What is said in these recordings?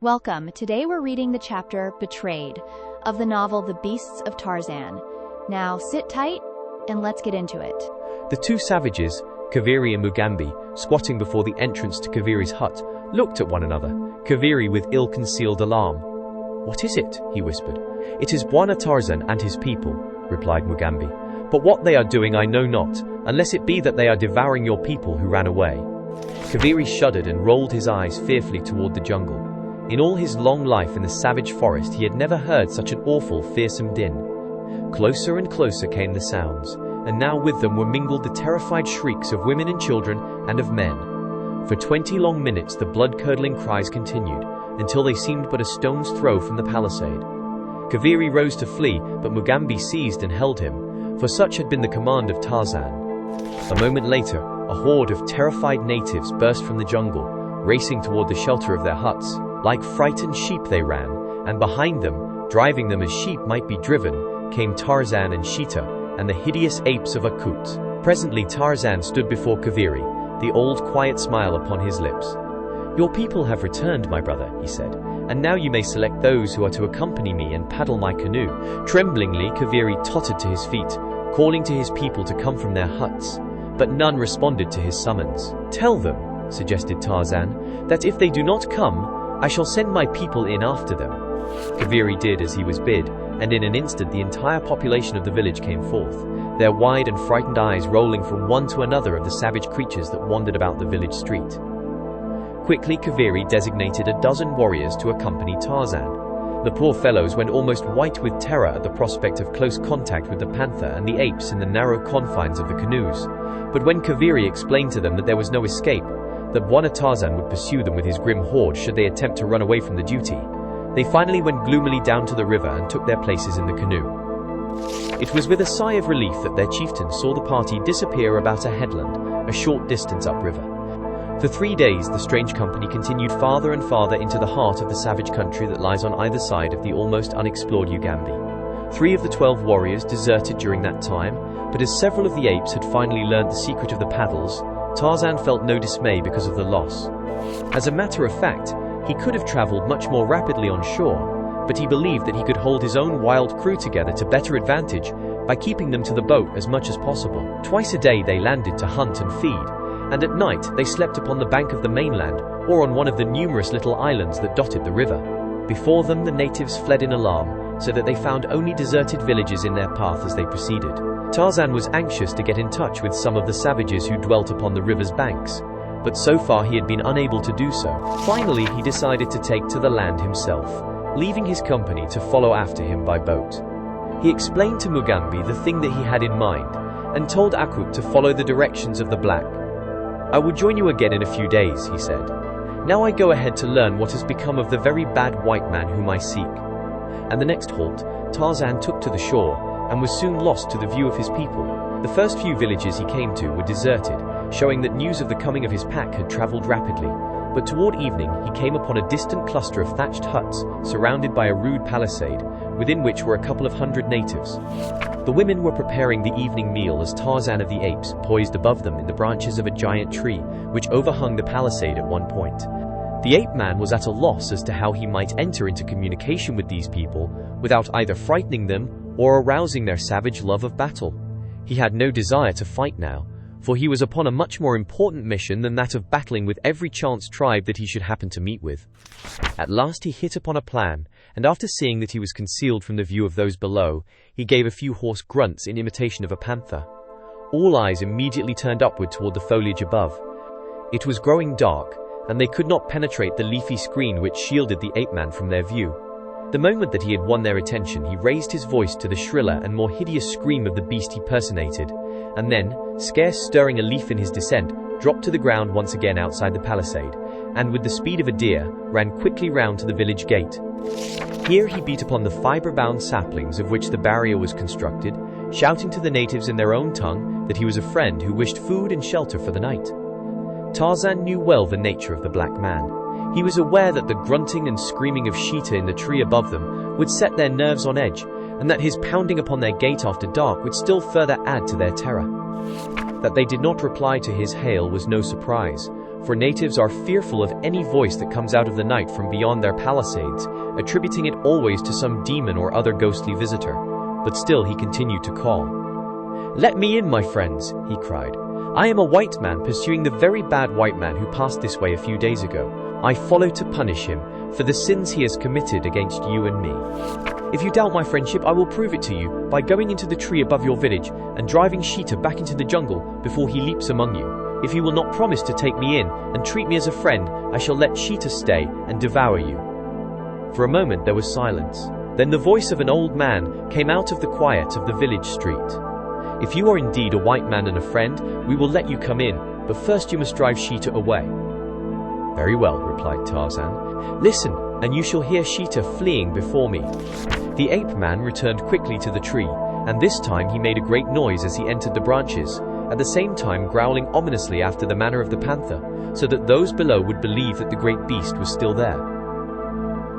Welcome. Today we're reading the chapter Betrayed of the novel The Beasts of Tarzan. Now sit tight and let's get into it. The two savages, Kaviri and Mugambi, squatting before the entrance to Kaviri's hut, looked at one another, Kaviri with ill-concealed alarm. "What is it?" he whispered. "It is Bwana Tarzan and his people," replied Mugambi. "But what they are doing I know not, unless it be that they are devouring your people who ran away." Kaviri shuddered and rolled his eyes fearfully toward the jungle. In all his long life in the savage forest he had never heard such an awful, fearsome din. Closer and closer came the sounds, and now with them were mingled the terrified shrieks of women and children and of men. For 20 long minutes the blood-curdling cries continued, until they seemed but a stone's throw from the palisade. Kaviri rose to flee, but Mugambi seized and held him, for such had been the command of Tarzan. A moment later, a horde of terrified natives burst from the jungle, racing toward the shelter of their huts. Like frightened sheep they ran, and behind them, driving them as sheep might be driven, came Tarzan and Sheeta, and the hideous apes of Akut. Presently Tarzan stood before Kaviri, the old quiet smile upon his lips. "Your people have returned, my brother," he said, "and now you may select those who are to accompany me and paddle my canoe." Tremblingly Kaviri tottered to his feet, calling to his people to come from their huts, but none responded to his summons. "Tell them," suggested Tarzan, "that if they do not come, I shall send my people in after them." Kaviri did as he was bid, and in an instant the entire population of the village came forth, their wide and frightened eyes rolling from one to another of the savage creatures that wandered about the village street. Quickly Kaviri designated a dozen warriors to accompany Tarzan. The poor fellows went almost white with terror at the prospect of close contact with the panther and the apes in the narrow confines of the canoes. But when Kaviri explained to them that there was no escape, that Bwana Tarzan would pursue them with his grim horde should they attempt to run away from the duty, they finally went gloomily down to the river and took their places in the canoe. It was with a sigh of relief that their chieftain saw the party disappear about a headland, a short distance upriver. For 3 days the strange company continued farther and farther into the heart of the savage country that lies on either side of the almost unexplored Ugambi. 3 of the 12 warriors deserted during that time, but as several of the apes had finally learned the secret of the paddles, Tarzan felt no dismay because of the loss. As a matter of fact, he could have traveled much more rapidly on shore, but he believed that he could hold his own wild crew together to better advantage by keeping them to the boat as much as possible. Twice a day they landed to hunt and feed, and at night they slept upon the bank of the mainland or on one of the numerous little islands that dotted the river. Before them the natives fled in alarm, so that they found only deserted villages in their path as they proceeded. Tarzan was anxious to get in touch with some of the savages who dwelt upon the river's banks, but so far he had been unable to do so. Finally he decided to take to the land himself, leaving his company to follow after him by boat. He explained to Mugambi the thing that he had in mind, and told Akut to follow the directions of the black. "I will join you again in a few days," he said. "Now I go ahead to learn what has become of the very bad white man whom I seek." At the next halt, Tarzan took to the shore, and was soon lost to the view of his people. The first few villages he came to were deserted, showing that news of the coming of his pack had traveled rapidly. But toward evening he came upon a distant cluster of thatched huts, surrounded by a rude palisade, within which were a couple of hundred natives. The women were preparing the evening meal as Tarzan of the Apes poised above them in the branches of a giant tree, which overhung the palisade at one point. The ape man was at a loss as to how he might enter into communication with these people without either frightening them or arousing their savage love of battle. He had no desire to fight now, for he was upon a much more important mission than that of battling with every chance tribe that he should happen to meet with. At last he hit upon a plan, and after seeing that he was concealed from the view of those below, he gave a few hoarse grunts in imitation of a panther. All eyes immediately turned upward toward the foliage above. It was growing dark, and they could not penetrate the leafy screen which shielded the ape man from their view. The moment that he had won their attention, he raised his voice to the shriller and more hideous scream of the beast he personated, and then, scarce stirring a leaf in his descent, dropped to the ground once again outside the palisade, and with the speed of a deer, ran quickly round to the village gate. Here he beat upon the fibre-bound saplings of which the barrier was constructed, shouting to the natives in their own tongue that he was a friend who wished food and shelter for the night. Tarzan knew well the nature of the black man. He was aware that the grunting and screaming of Sheeta in the tree above them would set their nerves on edge, and that his pounding upon their gate after dark would still further add to their terror. That they did not reply to his hail was no surprise, for natives are fearful of any voice that comes out of the night from beyond their palisades, attributing it always to some demon or other ghostly visitor. But still he continued to call. "Let me in, my friends," he cried. "I am a white man pursuing the very bad white man who passed this way a few days ago. I follow to punish him for the sins he has committed against you and me. If you doubt my friendship, I will prove it to you by going into the tree above your village and driving Sheeta back into the jungle before he leaps among you. If you will not promise to take me in and treat me as a friend, I shall let Sheeta stay and devour you." For a moment there was silence. Then the voice of an old man came out of the quiet of the village street. "If you are indeed a white man and a friend, we will let you come in, but first you must drive Sheeta away." "Very well," replied Tarzan. "Listen, and you shall hear Sheeta fleeing before me." The ape man returned quickly to the tree, and this time he made a great noise as he entered the branches, at the same time growling ominously after the manner of the panther, so that those below would believe that the great beast was still there.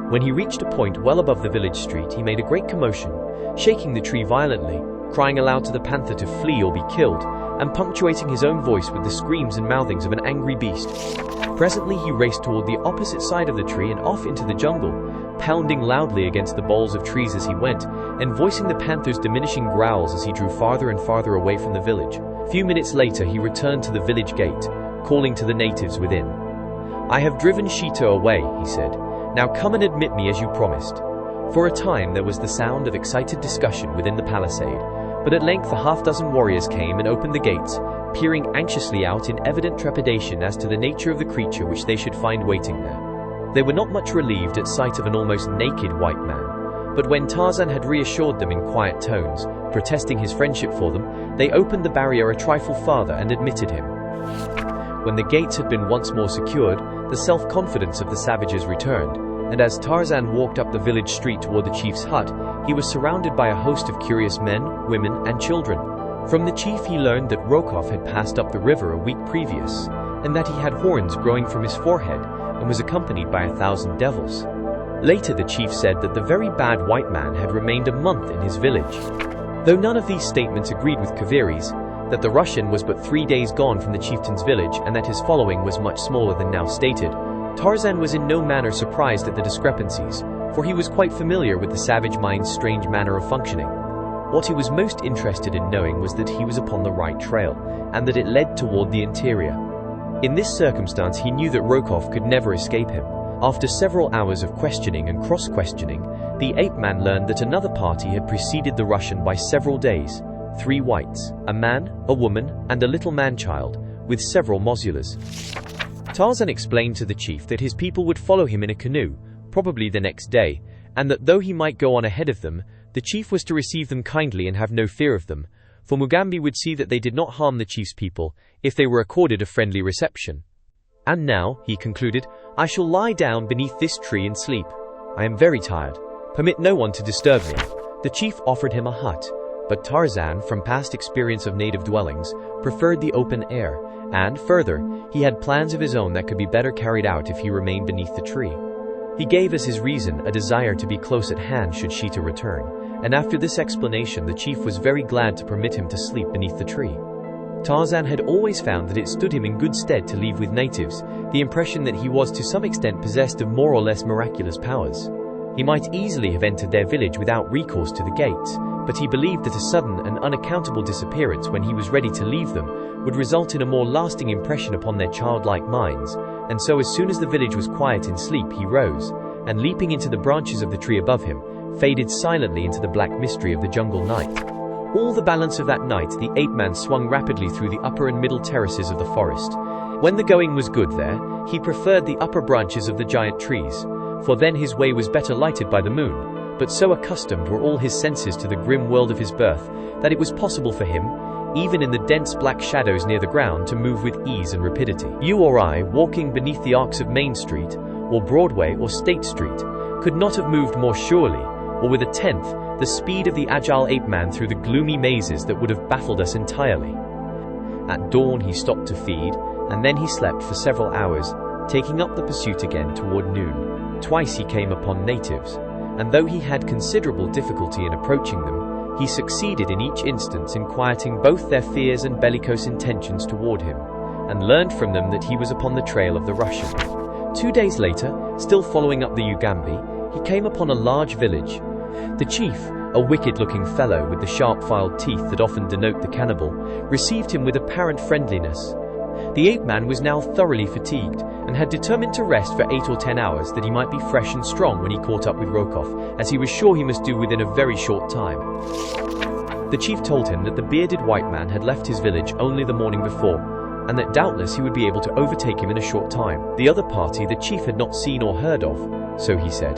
When he reached a point well above the village street, he made a great commotion, shaking the tree violently, crying aloud to the panther to flee or be killed, and punctuating his own voice with the screams and mouthings of an angry beast. Presently he raced toward the opposite side of the tree and off into the jungle, pounding loudly against the boles of trees as he went, and voicing the panther's diminishing growls as he drew farther and farther away from the village. A few minutes later he returned to the village gate, calling to the natives within. "I have driven Sheeta away," he said. "Now come and admit me as you promised." For a time there was the sound of excited discussion within the palisade, but at length a half-dozen warriors came and opened the gates, peering anxiously out in evident trepidation as to the nature of the creature which they should find waiting there. They were not much relieved at sight of an almost naked white man, but when Tarzan had reassured them in quiet tones, protesting his friendship for them, they opened the barrier a trifle farther and admitted him. When the gates had been once more secured, the self-confidence of the savages returned, and as Tarzan walked up the village street toward the chief's hut, he was surrounded by a host of curious men, women, and children. From the chief he learned that Rokoff had passed up the river a week previous, and that he had horns growing from his forehead, and was accompanied by 1,000 devils. Later the chief said that the very bad white man had remained a month in his village. Though none of these statements agreed with Kaviri's, that the Russian was but 3 days gone from the chieftain's village and that his following was much smaller than now stated, Tarzan was in no manner surprised at the discrepancies, for he was quite familiar with the savage mind's strange manner of functioning. What he was most interested in knowing was that he was upon the right trail, and that it led toward the interior. In this circumstance he knew that Rokoff could never escape him. After several hours of questioning and cross-questioning, the ape-man learned that another party had preceded the Russian by several days, 3 whites, a man, a woman, and a little man-child, with several mozulas. Tarzan explained to the chief that his people would follow him in a canoe, probably the next day, and that though he might go on ahead of them, the chief was to receive them kindly and have no fear of them, for Mugambi would see that they did not harm the chief's people if they were accorded a friendly reception. "And now," he concluded, "I shall lie down beneath this tree and sleep. I am very tired. Permit no one to disturb me." The chief offered him a hut, but Tarzan, from past experience of native dwellings, preferred the open air, and, further, he had plans of his own that could be better carried out if he remained beneath the tree. He gave as his reason a desire to be close at hand should Sheeta return, and after this explanation the chief was very glad to permit him to sleep beneath the tree. Tarzan had always found that it stood him in good stead to leave with natives the impression that he was to some extent possessed of more or less miraculous powers. He might easily have entered their village without recourse to the gates, but he believed that a sudden and unaccountable disappearance when he was ready to leave them would result in a more lasting impression upon their childlike minds, and so as soon as the village was quiet in sleep he rose, and leaping into the branches of the tree above him, faded silently into the black mystery of the jungle night. All the balance of that night the ape-man swung rapidly through the upper and middle terraces of the forest. When the going was good there, he preferred the upper branches of the giant trees, for then his way was better lighted by the moon, but so accustomed were all his senses to the grim world of his birth that it was possible for him, even in the dense black shadows near the ground, to move with ease and rapidity. You or I, walking beneath the arcs of Main Street, or Broadway or State Street, could not have moved more surely, or with a tenth, the speed of the agile ape-man through the gloomy mazes that would have baffled us entirely. At dawn he stopped to feed, and then he slept for several hours, taking up the pursuit again toward noon. Twice he came upon natives, and though he had considerable difficulty in approaching them, he succeeded in each instance in quieting both their fears and bellicose intentions toward him. and learned from them that he was upon the trail of the Russian. 2 days later, still following up the Ugambi, he came upon a large village. The chief, a wicked-looking fellow with the sharp-filed teeth that often denote the cannibal, received him with apparent friendliness. The ape-man was now thoroughly fatigued, and had determined to rest for 8 or 10 hours that he might be fresh and strong when he caught up with Rokov, as he was sure he must do within a very short time. The chief told him that the bearded white man had left his village only the morning before, and that doubtless he would be able to overtake him in a short time. The other party the chief had not seen or heard of, so he said.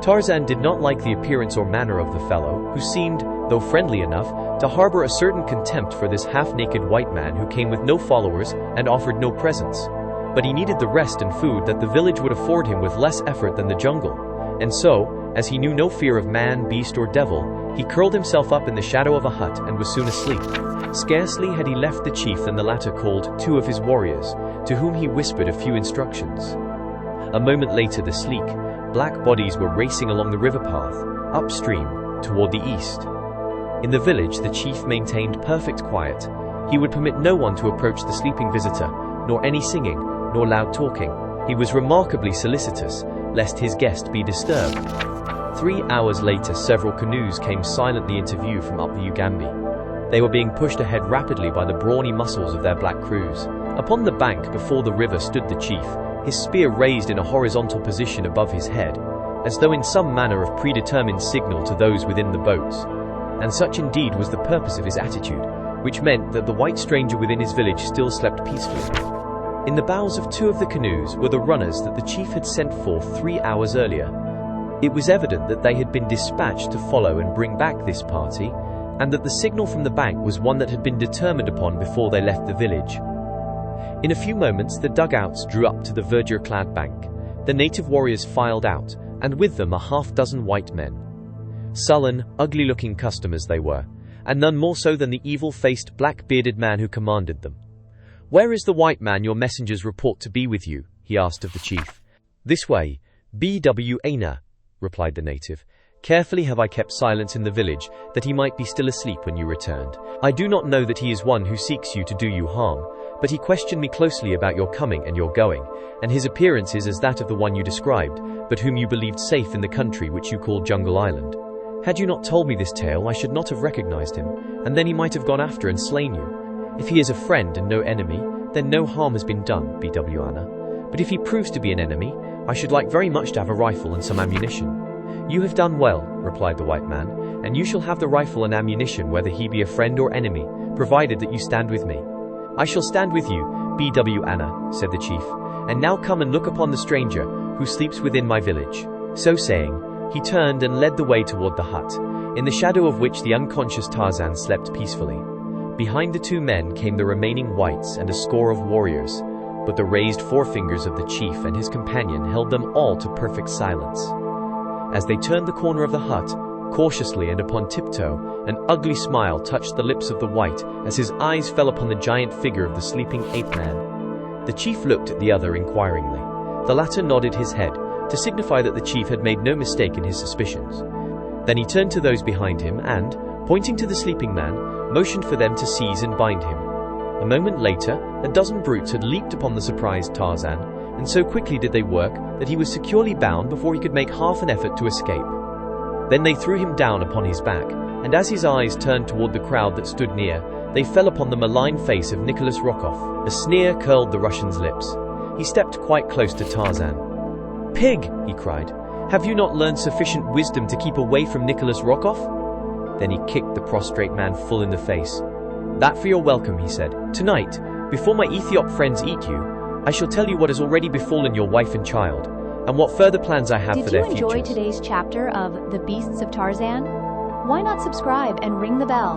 Tarzan did not like the appearance or manner of the fellow, who seemed, though friendly enough, to harbor a certain contempt for this half-naked white man who came with no followers and offered no presents. But he needed the rest and food that the village would afford him with less effort than the jungle. And so, as he knew no fear of man, beast, or devil, he curled himself up in the shadow of a hut and was soon asleep. Scarcely had he left the chief than the latter called 2 of his warriors, to whom he whispered a few instructions. A moment later the sleek, black bodies were racing along the river path, upstream, toward the east. In the village the chief maintained perfect quiet. He would permit no one to approach the sleeping visitor, nor any singing, nor loud talking. He was remarkably solicitous, lest his guest be disturbed. 3 hours later several canoes came silently into view from up the Ugambi. They were being pushed ahead rapidly by the brawny muscles of their black crews. Upon the bank before the river stood the chief, his spear raised in a horizontal position above his head, as though in some manner of predetermined signal to those within the boats. And such indeed was the purpose of his attitude, which meant that the white stranger within his village still slept peacefully. In the bows of 2 of the canoes were the runners that the chief had sent forth 3 hours earlier. It was evident that they had been dispatched to follow and bring back this party, and that the signal from the bank was one that had been determined upon before they left the village. In a few moments the dugouts drew up to the verdure-clad bank. The native warriors filed out, and with them a half-dozen white men. Sullen, ugly-looking customers they were, and none more so than the evil-faced, black-bearded man who commanded them. "Where is the white man your messengers report to be with you?" he asked of the chief. "This way, B.W. Aina," replied the native. "Carefully have I kept silence in the village, that he might be still asleep when you returned. I do not know that he is one who seeks you to do you harm, but he questioned me closely about your coming and your going, and his appearance is as that of the one you described, but whom you believed safe in the country which you call Jungle Island. Had you not told me this tale, I should not have recognized him, and then he might have gone after and slain you. If he is a friend and no enemy, then no harm has been done, B.W. Anna. But if he proves to be an enemy, I should like very much to have a rifle and some ammunition." "You have done well," replied the white man, "and you shall have the rifle and ammunition whether he be a friend or enemy, provided that you stand with me." "I shall stand with you, B.W. Anna," said the chief, "and now come and look upon the stranger, who sleeps within my village." So saying, he turned and led the way toward the hut, in the shadow of which the unconscious Tarzan slept peacefully. Behind the 2 men came the remaining whites and a score of warriors, but the raised forefingers of the chief and his companion held them all to perfect silence. As they turned the corner of the hut, cautiously and upon tiptoe, an ugly smile touched the lips of the white as his eyes fell upon the giant figure of the sleeping ape-man. The chief looked at the other inquiringly. The latter nodded his head, to signify that the chief had made no mistake in his suspicions. Then he turned to those behind him and, pointing to the sleeping man, motioned for them to seize and bind him. A moment later, a dozen brutes had leaped upon the surprised Tarzan, and so quickly did they work that he was securely bound before he could make half an effort to escape. Then they threw him down upon his back, and as his eyes turned toward the crowd that stood near, they fell upon the malign face of Nicholas Rokov. A sneer curled the Russian's lips. He stepped quite close to Tarzan. "Pig!" he cried. "Have you not learned sufficient wisdom to keep away from Nicholas Rokov?" Then he kicked the prostrate man full in the face. "That for your welcome," he said. "Tonight, before my Ethiop friends eat you, I shall tell you what has already befallen your wife and child, and what further plans I have for their futures." Did you enjoy today's chapter of The Beasts of Tarzan? Why not subscribe and ring the bell?